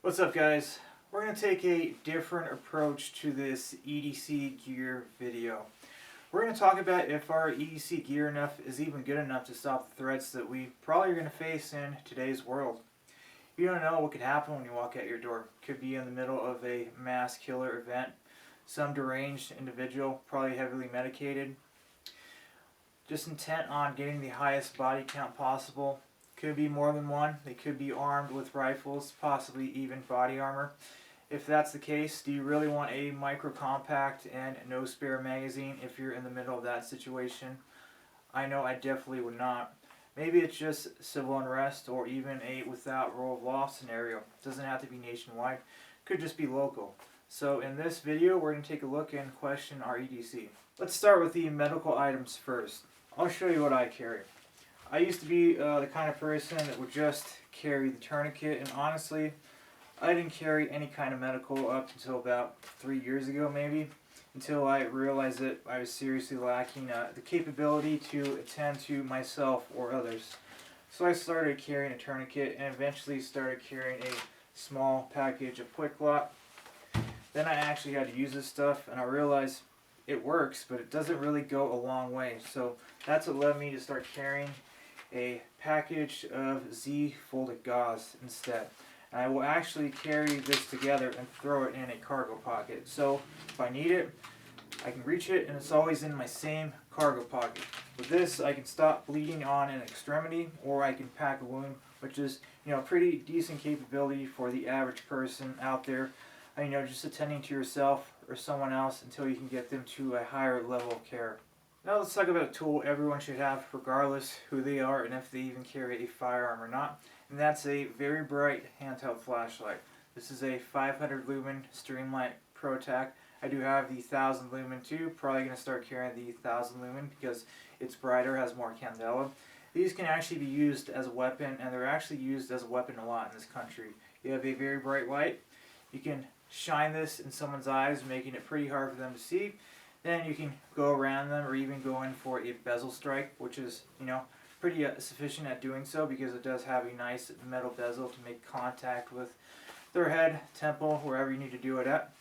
What's up, guys? We're going to take a different approach to this EDC gear video. We're going to talk about if our EDC gear is even good enough to stop the threats that we probably are going to face in today's world. You don't know what could happen when you walk out your door. Could be in the middle of a mass killer event, some deranged individual, probably heavily medicated, just intent on getting the highest body count possible. Could be more than one. They could be armed with rifles, possibly even body armor. If that's the case, do you really want a micro compact and no spare magazine if you're in the middle of that situation? I know I definitely would not. Maybe it's just civil unrest or even a without rule of law scenario. It doesn't have to be nationwide. Could just be local. So in this video, we're going to take a look and question our EDC. Let's start with the medical items first. I'll show you what I carry. I used to be the kind of person that would just carry the tourniquet, and honestly, I didn't carry any kind of medical up until about 3 years ago maybe, until I realized that I was seriously lacking the capability to attend to myself or others. So I started carrying a tourniquet and eventually started carrying a small package of Quick Lock. Then I actually had to use this stuff, and I realized it works, but it doesn't really go a long way. So that's what led me to start carrying a package of Z folded gauze instead. And I will actually carry this together and throw it in a cargo pocket. So if I need it, I can reach it, and it's always in my same cargo pocket. With this, I can stop bleeding on an extremity, or I can pack a wound, which is, pretty decent capability for the average person out there. Just attending to yourself or someone else until you can get them to a higher level of care. Now let's talk about a tool everyone should have regardless who they are and if they even carry a firearm or not. And that's a very bright handheld flashlight. This is a 500 lumen Streamlight ProTac. I do have the 1000 lumen too. Probably going to start carrying the 1000 lumen because it's brighter, has more candela. These can actually be used as a weapon, and they're actually used as a weapon a lot in this country. You have a very bright light. You can shine this in someone's eyes, making it pretty hard for them to see. Then you can go around them or even go in for a bezel strike, which is, pretty sufficient at doing so because it does have a nice metal bezel to make contact with their head, temple, wherever you need to do it at.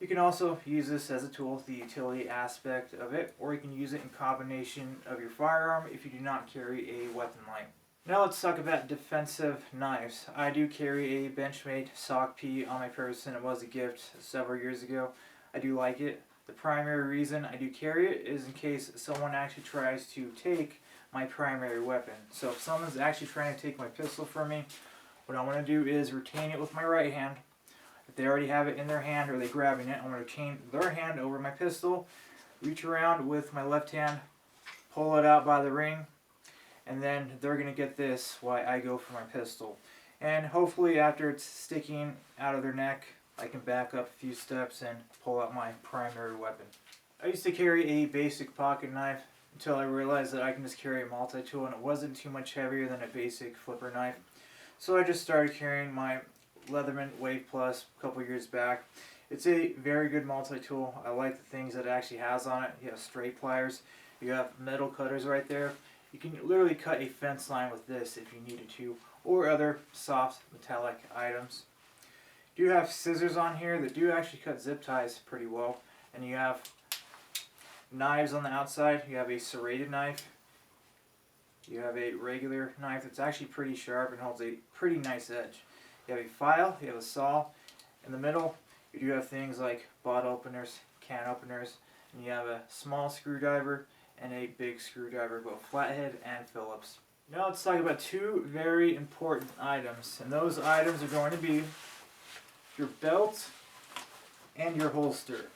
You can also use this as a tool, the utility aspect of it, or you can use it in combination of your firearm if you do not carry a weapon light. Now let's talk about defensive knives. I do carry a Benchmade Sock P on my person. It was a gift several years ago. I do like it. The primary reason I do carry it is in case someone actually tries to take my primary weapon. So if someone's actually trying to take my pistol from me, what I want to do is retain it with my right hand. If they already have it in their hand or they're grabbing it, I'm going to chain their hand over my pistol, reach around with my left hand, pull it out by the ring, and then they're going to get this while I go for my pistol. And hopefully after it's sticking out of their neck, I can back up a few steps and pull out my primary weapon. I used to carry a basic pocket knife until I realized that I can just carry a multi-tool, and it wasn't too much heavier than a basic flipper knife. So I just started carrying my Leatherman Wave Plus a couple years back. It's a very good multi-tool. I like the things that it actually has on it. You have straight pliers, you have metal cutters right there. You can literally cut a fence line with this if you needed to, or other soft metallic items. You have scissors on here that do actually cut zip ties pretty well, and you have knives on the outside. You have a serrated knife. You have a regular knife that's actually pretty sharp and holds a pretty nice edge. You have a file, you have a saw. In the middle, you do have things like bottle openers, can openers, and you have a small screwdriver and a big screwdriver, both flathead and Phillips. Now let's talk about two very important items, and those items are going to be your belt and your holster.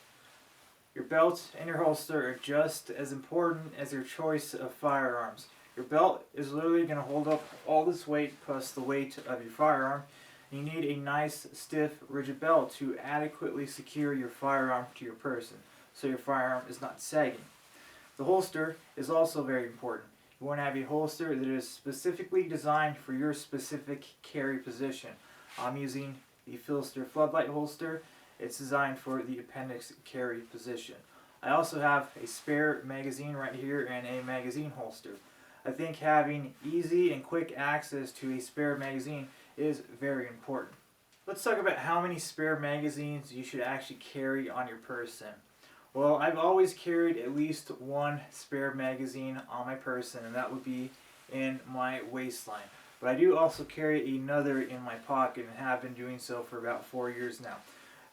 Your belt and your holster are just as important as your choice of firearms. Your belt is literally going to hold up all this weight plus the weight of your firearm. You need a nice, stiff, rigid belt to adequately secure your firearm to your person so your firearm is not sagging. The holster is also very important. You want to have a holster that is specifically designed for your specific carry position. I'm using the Philster Floodlight holster. It's designed for the appendix carry position. I also have a spare magazine right here and a magazine holster. I think having easy and quick access to a spare magazine is very important. Let's talk about how many spare magazines you should actually carry on your person. Well, I've always carried at least one spare magazine on my person, and that would be in my waistline. But I do also carry another in my pocket and have been doing so for about 4 years now.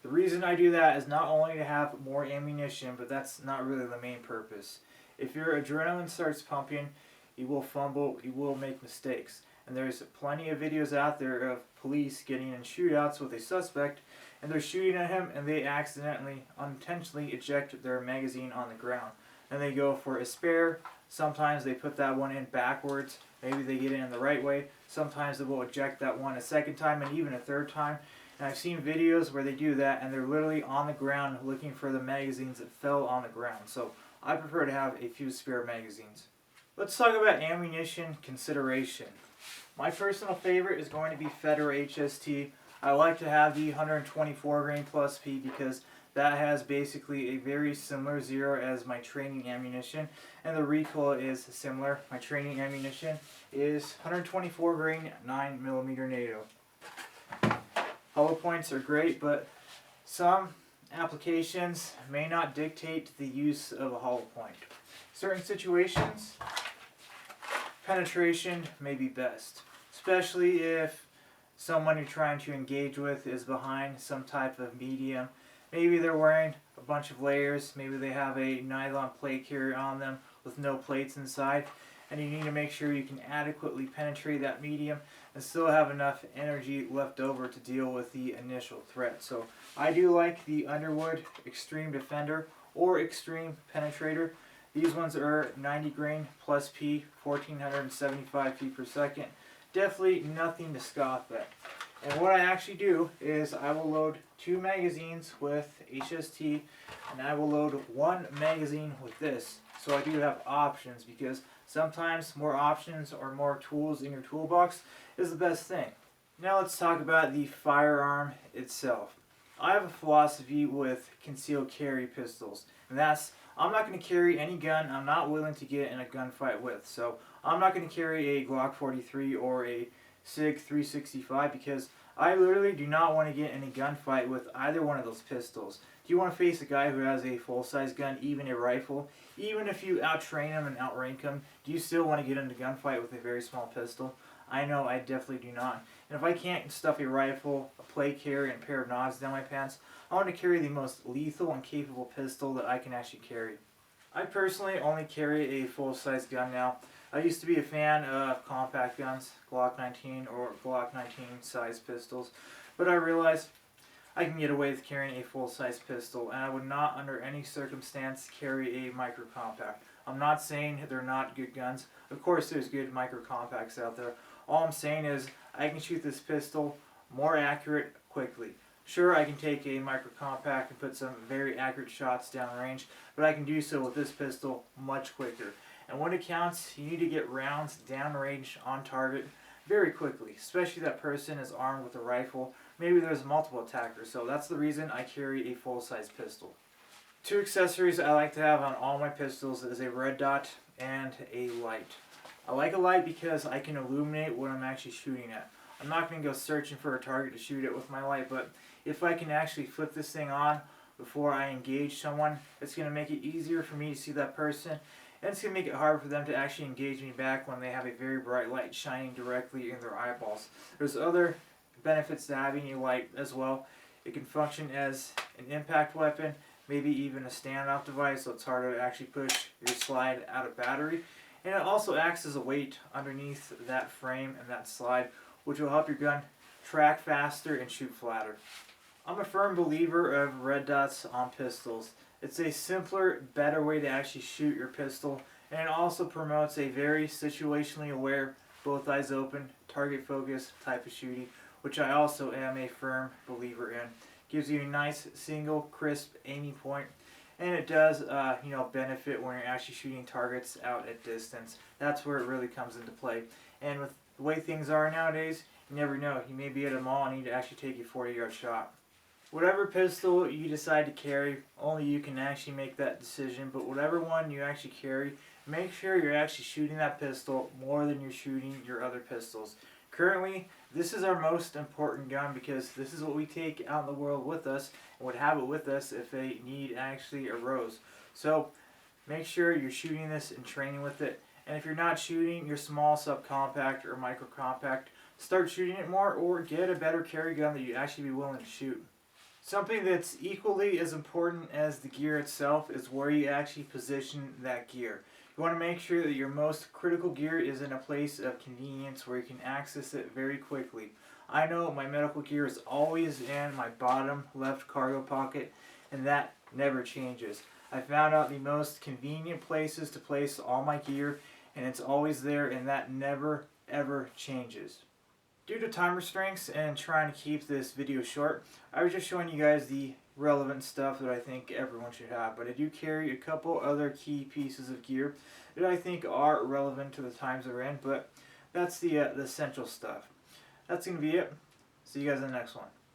The reason I do that is not only to have more ammunition, but that's not really the main purpose. If your adrenaline starts pumping, you will fumble, you will make mistakes. And there's plenty of videos out there of police getting in shootouts with a suspect, and they're shooting at him and they accidentally, unintentionally eject their magazine on the ground. And they go for a spare. Sometimes they put that one in backwards. Maybe they get it in the right way. Sometimes they will eject that one a second time and even a third time. And I've seen videos where they do that and they're literally on the ground looking for the magazines that fell on the ground. So I prefer to have a few spare magazines. Let's talk about ammunition consideration. My personal favorite is going to be Federal HST. I like to have the 124 grain plus P because that has basically a very similar zero as my training ammunition, and the recoil is similar. My training ammunition is 124 grain 9mm NATO. Hollow points are great, but some applications may not dictate the use of a hollow point. Certain situations, penetration may be best, especially if someone you're trying to engage with is behind some type of medium. Maybe they're wearing a bunch of layers, maybe they have a nylon plate carrier on them with no plates inside, and you need to make sure you can adequately penetrate that medium and still have enough energy left over to deal with the initial threat. So I do like the Underwood Extreme Defender or Extreme Penetrator. These ones are 90 grain plus P, 1475 feet per second. Definitely nothing to scoff at. And what I actually do is I will load 2 magazines with HST and I will load 1 magazine with this. So I do have options because sometimes more options or more tools in your toolbox is the best thing. Now let's talk about the firearm itself. I have a philosophy with concealed carry pistols, and that's I'm not going to carry any gun I'm not willing to get in a gunfight with. So I'm not going to carry a Glock 43 or a SIG 365 because I literally do not want to get in a gunfight with either one of those pistols. Do you want to face a guy who has a full-size gun, even a rifle? Even if you out-train him and outrank him, do you still want to get into a gunfight with a very small pistol? I know I definitely do not. And if I can't stuff a rifle, a plate carrier, and a pair of nods down my pants, I want to carry the most lethal and capable pistol that I can actually carry. I personally only carry a full-size gun now. I used to be a fan of compact guns, Glock 19 or Glock 19 size pistols, but I realized I can get away with carrying a full-size pistol, and I would not under any circumstance carry a micro compact. I'm not saying they're not good guns. Of course there's good micro compacts out there. All I'm saying is I can shoot this pistol more accurate quickly. Sure, I can take a micro compact and put some very accurate shots downrange, but I can do so with this pistol much quicker. And when it counts, you need to get rounds downrange on target very quickly, especially if that person is armed with a rifle. Maybe there's multiple attackers, so that's the reason I carry a full-size pistol. 2 accessories I like to have on all my pistols is a red dot and a light. I like a light because I can illuminate what I'm actually shooting at. I'm not going to go searching for a target to shoot at with my light, but if I can actually flip this thing on before I engage someone, it's going to make it easier for me to see that person, and it's going to make it hard for them to actually engage me back when they have a very bright light shining directly in their eyeballs. There's other benefits to having a light as well. It can function as an impact weapon, maybe even a standoff device, so it's harder to actually push your slide out of battery. And it also acts as a weight underneath that frame and that slide, which will help your gun track faster and shoot flatter. I'm a firm believer of red dots on pistols. It's a simpler, better way to actually shoot your pistol, and it also promotes a very situationally aware, both eyes open, target focus type of shooting, which I also am a firm believer in. Gives you a nice, single, crisp aiming point, and it does benefit when you're actually shooting targets out at distance. That's where it really comes into play. And with the way things are nowadays, you never know. You may be at a mall and need to actually take a 40-yard shot. Whatever pistol you decide to carry, only you can actually make that decision, but whatever one you actually carry, make sure you're actually shooting that pistol more than you're shooting your other pistols. Currently, This is our most important gun because this is what we take out in the world with us and would have it with us if a need actually arose. So make sure you're shooting this and training with it. And if you're not shooting your small subcompact or micro compact, start shooting it more or get a better carry gun that you'd actually be willing to shoot. Something that's equally as important as the gear itself is where you actually position that gear. You want to make sure that your most critical gear is in a place of convenience where you can access it very quickly. I know my medical gear is always in my bottom left cargo pocket, and that never changes. I found out the most convenient places to place all my gear, and it's always there, and that never ever changes. Due to time restraints and trying to keep this video short, I was just showing you guys the relevant stuff that I think everyone should have, but I do carry a couple other key pieces of gear that I think are relevant to the times we're in, but that's the essential stuff. That's going to be it. See you guys in the next one.